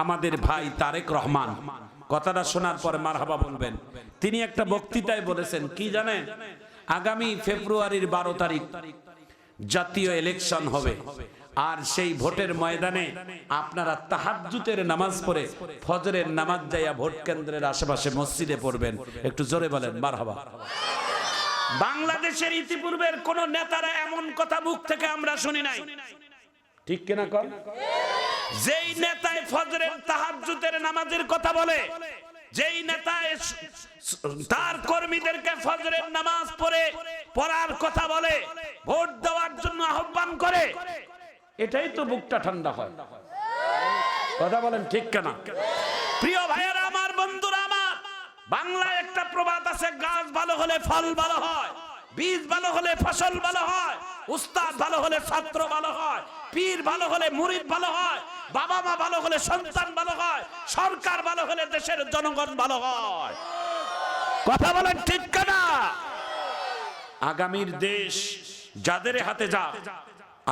আমাদের ভাই তারেক রহমান। কথাটা শোনার পরে মারহাবা বলবেন। তিনি একটা বক্তৃতায় বলেছেন কি জানেন, আগামী ফেব্রুয়ারির 12 তারিখ জাতীয় ইলেকশন হবে, আর সেই ভোটের ময়দানে আপনারা তাহাজ্জুদের নামাজ পড়ে ফজরের নামাজ যাইয়া ভোট কেন্দ্রের আশেপাশে মসজিদে পড়বেন। একটু জোরে বলেন মারহাবা। বাংলাদেশের ইতিপূর্বের কোন নেতারা এমন কথা মুখ থেকে আমরা শুনি নাই, ঠিক কিনা কন? যেই নেতায় ফজরের তাহাজ্জুদের নামাজের কথা বলে, যেই নেতায় তার কর্মীদেরকে ফজরের নামাজ পড়ার কথা বলে, ভোট দেওয়ার জন্য আহ্বান করে, এটাই তো বুকটা ঠান্ডা হয়। কথা বলেন ঠিক কিনা? প্রিয় ভাইয়েরা আমার, বন্ধুরা আমার, বাংলায় একটা প্রবাদ আছে, গাছ ভালো হলে ফল ভালো হয়, বীজ ভালো হলে ফসল ভালো হয়, উস্তাদ ভালো হলে ছাত্র ভালো হয়, পীর ভালো হলে মুরিদ ভালো হয়, বাবা মা ভালো হলে সন্তান ভালো হয়, সরকার ভালো হলে দেশের জনগণ ভালো হয়। কথা বলেন ঠিক কিনা? আগামীর দেশ যাদের হাতে যাক,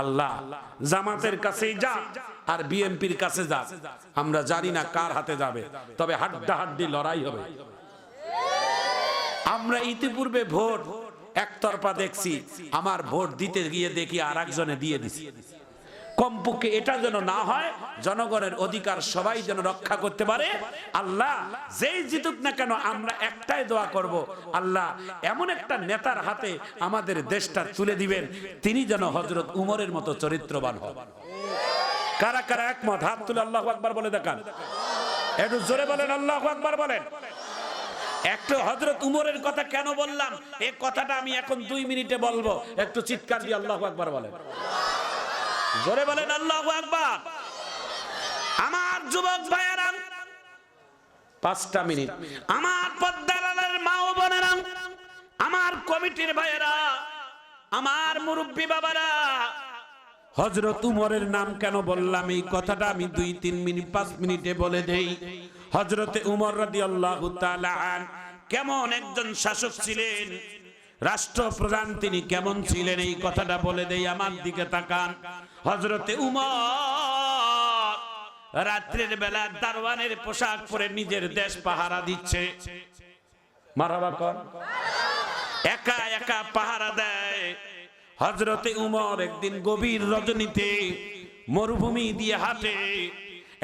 আল্লাহ জামাতের কাছেই যাক আর বিএনপির কাছে যাক, আমরা জানি না কার হাতে যাবে, তবে হাড্ডাহাড্ডি লড়াই হবে। আমরা ইতিপূর্বে ভোট একতরফা দেখছি, আমার ভোট দিতে গিয়ে দেখি আর একজনে দিয়ে দিছি। কমপক্ষে এটা যেন না হয়, জনগণের অধিকার সবাই যেন রক্ষা করতে পারে। আল্লাহ যেই জিতুক না কেন, আমরা একটাই দোয়া করব, আল্লাহ এমন একটা নেতার হাতে আমাদের দেশটা তুলে দিবেন, তিনি যেন হযরত উমরের মতো চরিত্রবান হন। কারা কারা একমত? হাত তুলে আল্লাহু আকবার বলে দেখান। একটু জোরে বলেন আল্লাহু আকবার বলেন। একটু হযরত উমরের কথা কেন বললাম, এই কথাটা আমি এখন 2 মিনিটে বলবো, একটু চিৎকার দিয়ে আল্লাহু আকবার বলেন। জোরে বলেন আল্লাহু আকবার। আমার যুবক ভাইয়েরা, 5টা মিনিট। আমার পর্দার আড়ালের মা ও বোনেরা, আমার কমিটির ভাইয়েরা, আমার মুরব্বী বাবারা, হযরত উমরের নাম কেন বললাম, এই কথাটা আমি 2-3 মিনিট 5 মিনিটে বলে দেই। হযরতে উমর রাদিয়াল্লাহু তাআলা আন কেমন একজন শাসক ছিলেন, রাষ্ট্রপ্রধান তিনি কেমন ছিলেন, এই কথাটা বলে দেই। আমার দিকে তাকান। হযরতে উমর রাত্রের বেলা দারওয়ানের পোশাক পরে নিজের দেশ পাহারা দিচ্ছে। মারহাবা কর। একা একা পাহারা দেয়। হযরতে উমর একদিন গভীর রজনীতে মরুভূমি দিয়ে হাঁটে,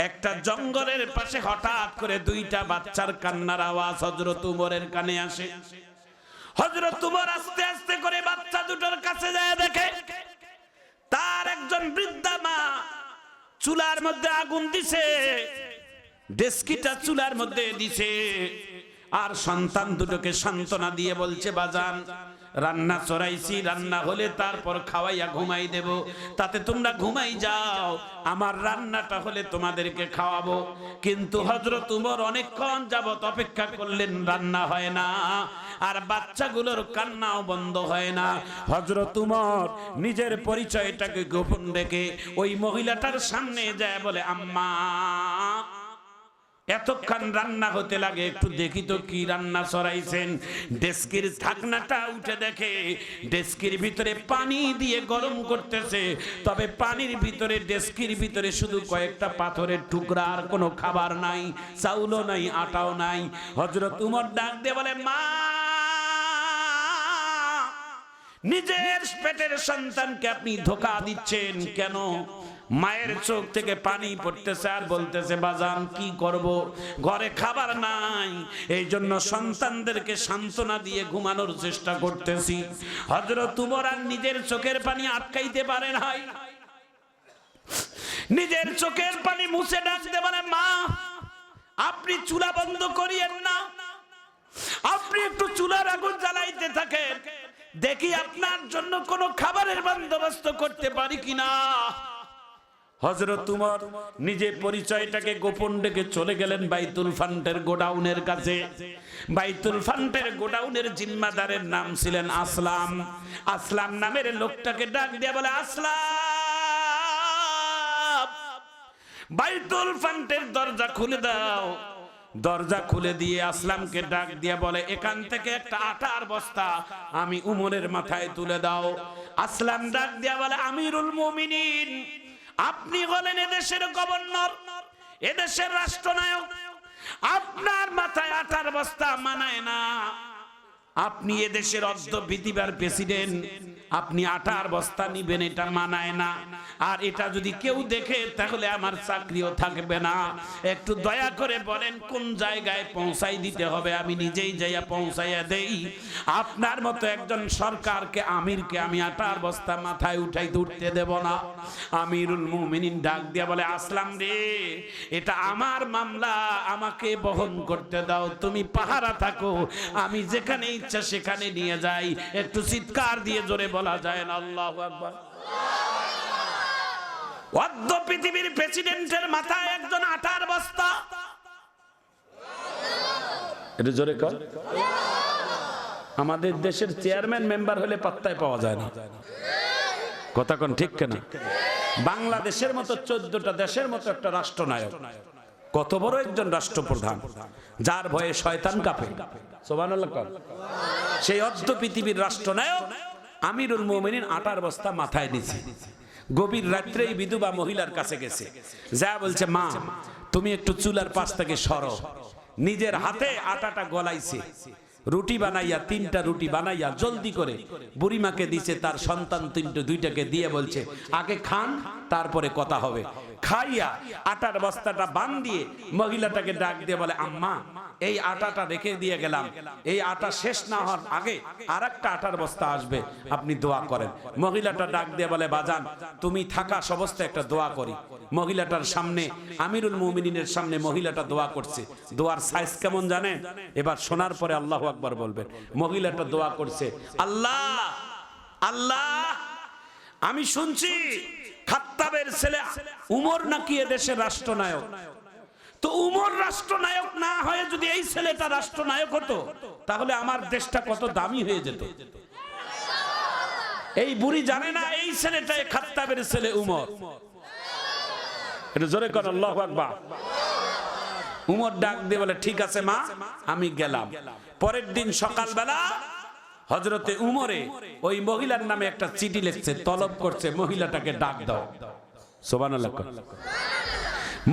একটা জঙ্গলের পাশে হঠাৎ করে 2টা বাচ্চার কান্নার আওয়াজ হযরত উমরের কানে আসে। হযরত উমর আস্তে আস্তে করে বাচ্চা দুটোর কাছে যায়, দেখে তার একজন বৃদ্ধা মা চুলার মধ্যে আগুন দিছে, ডেস্কিটা চুলার মধ্যে দিছে, আর সন্তান দুটোকে সান্ত্বনা দিয়ে বলছে, বাজান রান্না চড়াইছি, রান্না হলে তারপর খাওয়াইয়া ঘুমাই দেব, তাতে তোমরা ঘুমাই যাও, আমার রান্নাটা হলে তোমাদেরকে খাওয়াবো। কিন্তু হযরত উমর অনেকক্ষণ যাবত অপেক্ষা করলেন, রান্না হয় না, আর বাচ্চাগুলোর কান্নাও বন্ধ হয় না। হযরত উমর নিজের পরিচয়টাকে গোপন রেখে ওই মহিলাটার সামনে যায় বলে, আম্মা এতক্ষণ রান্না হতে লাগে, একটু দেখি তো কি রান্না চড়াইছেন। ডেস্কির ঢাকনাটা উঠে দেখে ডেস্কির ভিতরে পানি দিয়ে গরম করতেছে, তবে পানির ভিতরে, ডেস্কির ভিতরে শুধু কয়েকটা পাথরের টুকরা, আর কোনো খাবার নাই, চাউলও নাই, আটাও নাই। হযরত উমর ডাক দিয়ে বলে, মা, নিজের পেটের সন্তানকে আপনি ধোঁকা দিচ্ছেন কেন? মায়ের চোখ থেকে পানি পড়তেছে আর বলতেছে, বাজান কি করব, ঘরে খাবার নাই, এই জন্য সন্তানদেরকে সান্ত্বনা দিয়ে ঘুমানোর চেষ্টা করতেছি। হযরত উমর আর নিজের চোখের পানি আটকাইতে পারে নাই, নিজের চোখের পানি মুছে ডাকতে পারে, মা আপনি চুলা বন্ধ করিয়েন না, আপনি একটু চুলার আগুন জ্বালাইতে থাকেন, দেখি আপনার জন্য কোনো খাবারের বন্দোবস্ত করতে পারি কিনা। হযরত উমর নিজে পরিচয়টাকে গোপন রেখে চলে গেলেন বাইতুল ফান্ডের গোডাউনের কাছে। বাইতুল ফান্ডের গোডাউনের জিম্মাদারের নাম ছিলেন আসলাম। আসলাম নামের লোকটাকে ডাক দিয়ে বলে, আসলাম বাইতুল ফান্ডের দরজা খুলে দাও। দরজা খুলে দিয়ে আসলামকে ডাক দিয়ে বলে, এখান থেকে একটা আটার বস্তা আমি উমরের মাথায় তুলে দাও। আসলাম ডাক দিয়ে বলে, আমিরুল মুমিনিন, আপনি হলেন এদেশের গভর্নর, এদেশের রাষ্ট্রনায়ক, আপনার মাথায় আটার বস্তা মানায় না। আপনি এদেশের অর্ধপৃথিবীর প্রেসিডেন্ট, আপনি আটার বস্তা নিবেন, এটা মানায় না। আর এটা যদি কেউ দেখে তাহলে আমার চাকরিও থাকবে না। একটু দয়া করে বলেন কোন জায়গায় পৌঁছাই দিতে হবে, আমি নিজেই যাইয়া পৌঁছাইয়া দেই। আপনার মতো একজন সরকারকে, আমিরকে আমি আটার বস্তা মাথায় উঠাইতে উঠতে দেব না। আমিরুল মুমিনিন ডাক দিয়া বলে, আসলাম রে, এটা আমার মামলা, আমাকে বহন করতে দাও, তুমি পাহারা থাকো, আমি যেখানে ইচ্ছা সেখানে নিয়ে যাই। একটু চিৎকার দিয়ে জোরে বলা যায় না আল্লাহু আকবার। অর্ধ পৃথিবীর প্রেসিডেন্টের মাথায় একজন আটার বস্তা, এটা জোরে কর। আমাদের দেশের চেয়ারম্যান মেম্বার হলে পাত্তায় পাওয়া যায় না, কথা কোন ঠিক কেন? বাংলাদেশের মতো 14টা দেশের মতো একটা রাষ্ট্রনায়ক, কত বড় একজন রাষ্ট্রপ্রধান, যার ভয়ে শয়তান কাঁপে, সুবহানাল্লাহ। সেই অর্ধ পৃথিবীর রাষ্ট্রনায়ক আমিরুল মুমিনিন আটার বস্তা মাথায় নিয়েছে। গভীর রাত্রে এই বিধবা মহিলার কাছে গেছে, যা বলছে, মা তুমি একটু চুলার পাশ থেকে সরো। নিজের হাতে আটাটা গলাইছে, রুটি বানাইয়া 3টা রুটি বানাইয়া জলদি করে বুড়িমাকে দিছে, তার সন্তান 2টাকে দিয়ে বলছে, আগে খান তারপরে কথা হবে। খাইয়া আটার বস্তাটা বান্ধিয়ে মহিলাটাকে ডাক দিয়ে বলে, আম্মা এই আটাটা রেখে দিয়ে গেলাম, এই আটা শেষ না হওয়ার আগে আরেকটা আটার বস্তা আসবে, আপনি দোয়া করেন। মহিলাটা ডাক দিয়ে বলে, বাজান তুমি থাকা অবস্থায় একটা দোয়া করি। মহিলাটার সামনে, আমিরুল মুমিনিনের সামনে মহিলাটা দোয়া করছে। দোয়ার সাইজ কেমন জানেন? এবার শোনার পরে আল্লাহু আকবার বলবেন। মহিলাটা দোয়া করছে, আল্লাহ আল্লাহ, আমি শুনছি খাত্তাবের ছেলে উমর নাকি এদেশের রাষ্ট্রনায়ক, তো উমর রাষ্ট্রনায়ক না হয়ে যদি এই ছেলেটা রাষ্ট্রনায়ক হতো তাহলে আমার দেশটা কত দামি হয়ে যেত। এই বুড়ি জানে না এই ছেলেটাই খাত্তাবের ছেলে উমর। এটা জোরে কর আল্লাহু আকবার। উমর ডাক দিয়ে বলে, ঠিক আছে মা, আমি গেলাম। পরের দিন সকালবেলা হযরতে উমরে ওই মহিলার নামে একটা চিঠি লিখছে, তলব করছে মহিলাটাকে ডাক দাও। সুবহানাল্লাহ।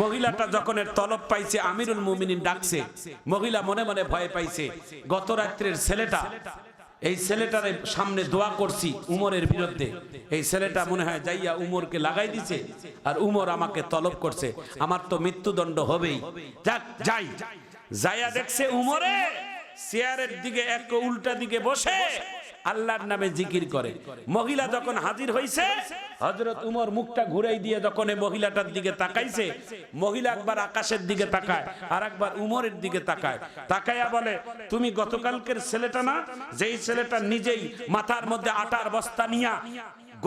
মহিলাটা যখন এর তলব পাইছে, আমিরুল মুমিনিন ডাকছে, মহিলা মনে মনে ভয় পাইছে। গত রাত্রের ছেলেটা, এই ছেলেটার সামনে দোয়া করছি উমরের বিরুদ্ধে, এই ছেলেটা মনে হয় যাইয়া উমরকে লাগাই দিছে, আর উমর আমাকে তলব করছে, আমার তো মৃত্যুদণ্ড হবেই। যাক যাই, যাইয়া দেখছে উমরে চেয়ারের দিকে এক উল্টা দিকে বসে আল্লাহর নামে জিকির করে। মহিলা যখন হাজির হইছে, হযরত উমর মুখটা ঘুরাই দিয়ে যখন এই মহিলাটার দিকে তাকাইছে, মহিলা একবার আকাশের দিকে তাকায় আর একবার উমরের দিকে তাকায়, তাকাইয়া বলে, তুমি গতকালকের ছেলেটা না, যেই ছেলেটা নিজেই মাথার মধ্যে আটার বস্তা নিয়া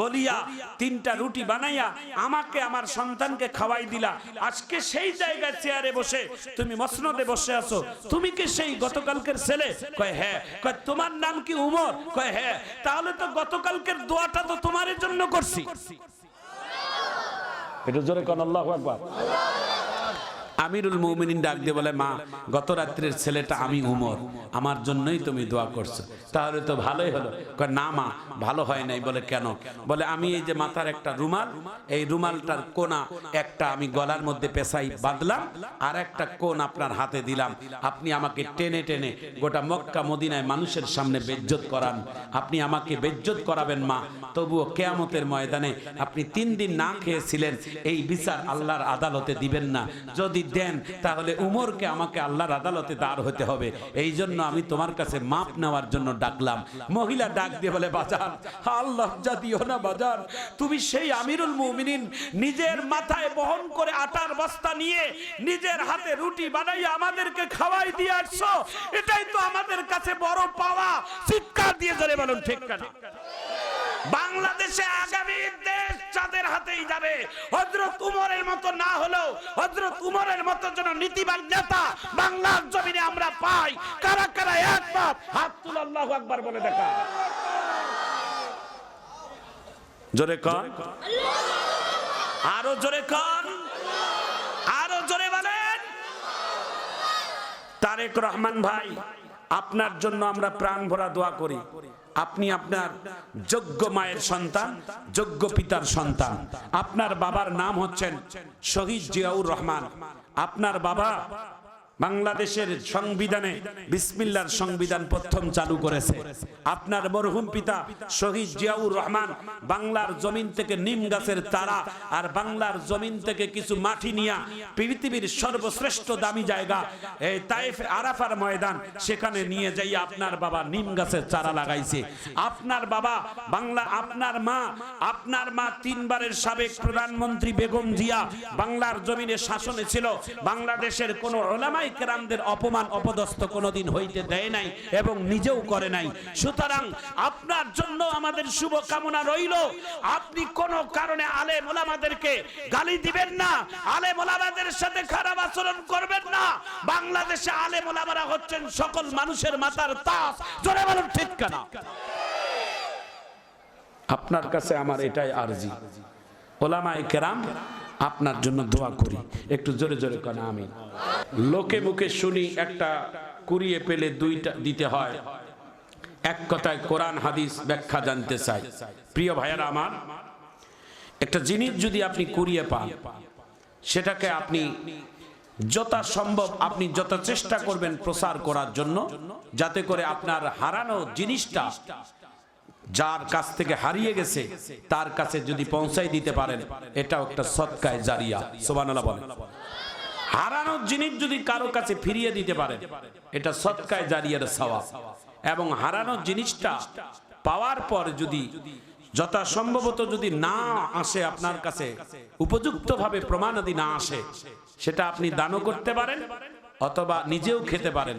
গলিয়া 3টা রুটি বানাইয়া আমাকে আমার সন্তানকে খাওয়াই দিলা, আজকে সেই জায়গায় চেয়ারে বসে তুমি মসনদে বসে আছো, তুমি কি সেই গতকালকের ছেলে? কয় হ্যাঁ। কয় তোমার নাম কি উমর? কয় হ্যাঁ। তাহলে তো গতকালকের দোয়াটা তো তোমার জন্য করছি। এটা জোরে কোন আল্লাহু আকবার। আমিরুল মুমিনিন ডাক দিয়ে বলে, মা গত রাত্রের ছেলেটা আমি উমর, আমার জন্যই তুমি দোয়া করছো, তাহলে তো ভালোই হলো। কয় না মা, ভালো হয় নাই। বলে কেন? বলে আমি এই যে মাথার একটা রুমাল, এই রুমালটার কোনা একটা আমি গলার মধ্যে পেঁচাই বাঁধলাম, আর একটা কোণ আপনার হাতে দিলাম, আপনি আমাকে টেনে টেনে গোটা মক্কা মদিনায় মানুষের সামনে বেজ্জত করান, আপনি আমাকে বেজ্জত করাবেন মা, তবুও কিয়ামতের ময়দানে আপনি 3 দিন না খেয়েছিলেন, এই বিচার আল্লাহর আদালতে দিবেন না, যদি দেন তাহলে উমরকে আমাকে আল্লাহর আদালতে দাঁড় হতে হবে, এই জন্য আমি তোমার কাছে মাপ নেওয়ার জন্য ডাকলাম। মহিলা ডাক দিয়ে বলে, বাজার আল্লাহ জাতিও না বাজার, তুমি সেই আমিরুল মুমিনিন নিজের মাথায় বহন করে আটার বস্তা নিয়ে নিজের হাতে রুটি বানাইয়া আমাদেরকে খাওয়াই দিয়ে আসছো, এটাই তো আমাদের কাছে বড় পাওয়া। চিৎকার দিয়ে জোরে বলুন ঠিক কিনা? বাংলাদেশে আগামী দেশ যাদের হাতেই যাবে, হযরত উমরের মতো না হলেও হযরত উমরের মতো যেন নীতিবান নেতা বাংলার জমিনে আমরা পাই। কারা কারা একবার হাত তুলে আল্লাহু আকবার বলে দেখা। জোরে কন, আরো জোরে কন, আরো জোরে বলেন। তারেক রহমান ভাই আপনার জন্য আমরা প্রাণ ভরা দোয়া করি। আপনি আপনার যোগ্য মায়ের সন্তান, যোগ্য পিতার সন্তান। আপনার বাবার নাম হচ্ছেন শহীদ জিয়াউর রহমান। আপনার বাবা বাংলাদেশের সংবিধানে বিসমিল্লাহর সংবিধান প্রথম চালু করেছে। আপনার মরহুম পিতা শহীদ জিয়াউর রহমান বাংলার জমিন থেকে নিম গাছের তারা আর বাংলার জমিন থেকে কিছু মাটি নিয়ে পৃথিবীর সর্বশ্রেষ্ঠ দামি জায়গা এই তায়েফ আরাফার ময়দান, সেখানে নিয়ে যাই আপনার বাবা নিম গাছের চারা লাগাইছে। আপনার বাবা বাংলা, আপনার মা তিনবারের সাবেক প্রধানমন্ত্রী বেগম জিয়া বাংলার জমিনে শাসনে ছিল। বাংলাদেশের কোন উলামা কেরামদের অপমান অপদস্থ কোনোদিন হইতে দেয় নাই এবং নিজেও করে নাই। সুতরাং আপনার জন্য আমাদের শুভ কামনা রইল। আপনি কোন কারণে আলেম ওলামাদেরকে গালি দিবেন না, আলেম ওলামাদের সাথে খারাপ আচরণ করবেন না। বাংলাদেশে আলেম ওলামারা হচ্ছেন সকল মানুষের মাথার তাজ। জোরে বলুন ঠিক কিনা? আপনার কাছে আমার এটাই আরজি, ওলামায়ে কেরাম আপনার জন্য দোয়া করি। একটু জোরে জোরে কেন আমিন। লোকে মুখে শুনি একটা কুড়িয়ে পেলে দুইটা দিতে হয়। এক কথায় কোরআন হাদিস ব্যাখ্যা জানতে চাই। প্রিয় ভাইয়েরা আমার, একটা জিনিস যদি আপনি কুড়িয়ে পান, সেটাকে আপনি যথাসম্ভব আপনি যত চেষ্টা করবেন প্রচার করার জন্য, যাতে করে আপনার হারানো জিনিসটা যার কাছ থেকে হারিয়ে গেছে তার কাছে যদি পৌঁছাই দিতে পারেন, এটাও একটা সদকায়ে জারিয়া। সুবহানাল্লাহ বলেন। হারানো জিনিস যদি কারো কাছে ফিরিয়ে দিতে পারেন, এটা সদকায়ে জারিয়ার সওয়াব। এবং হারানো জিনিসটা পাওয়ার পর যদি যথাসম্ভবত যদি না আসে আপনার কাছে, উপযুক্তভাবে প্রমাণাদি না আসে, সেটা আপনি দানও করতে পারেন অথবা নিজেও খেতে পারেন,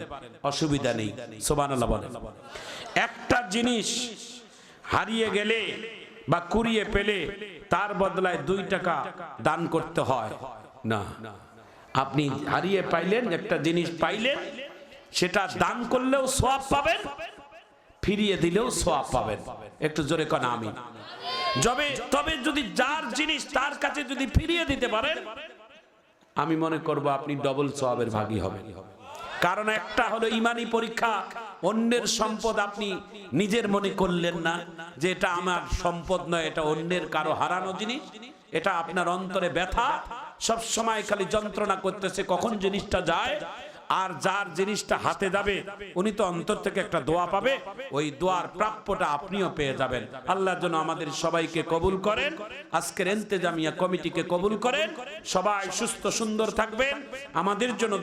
অসুবিধা নেই। সুবহানাল্লাহ বলেন। একটা জিনিস হারিয়ে গেলে বা কুড়িয়ে পেলে তার বদলায় 2 টাকা দান করতে হয় না। আপনি হারিয়ে পাইলেন, একটা জিনিস পাইলেন, সেটা দান করলেও সওয়াব পাবেন, ফিরিয়ে দিলেও সওয়াব পাবেন। একটু জোরে কোন আমিন। তবে যদি যার জিনিস তার কাছে যদি ফিরিয়ে দিতে পারেন, আমি মনে করব আপনি ডবল সওয়াবের ভাগী হবেন। কারণ একটা হলো ইমানি পরীক্ষা, অন্যের সম্পদ আপনি নিজের মনে করলেন না যে এটা আমার সম্পদ নয়, এটা অন্যের কারো হারানো জিনিস। এটা আপনার অন্তরে ব্যথা, সব সময় খালি যন্ত্রণা করতেছে কখন জিনিসটা যায়। আর যার জিনিসটা হাতে যাবে উনি তো অন্তর থেকে একটা দোয়া পাবে, ওই দোয়ার প্রাপ্যটা আপনিও পেয়ে যাবেন। আল্লাহ যেন আমাদের সবাইকে কবুল করেন, আজকের ইন্তেজামিয়া কমিটিকে কবুল করেন। সবাই সুস্থ সুন্দর থাকবেন, আমাদের জন্য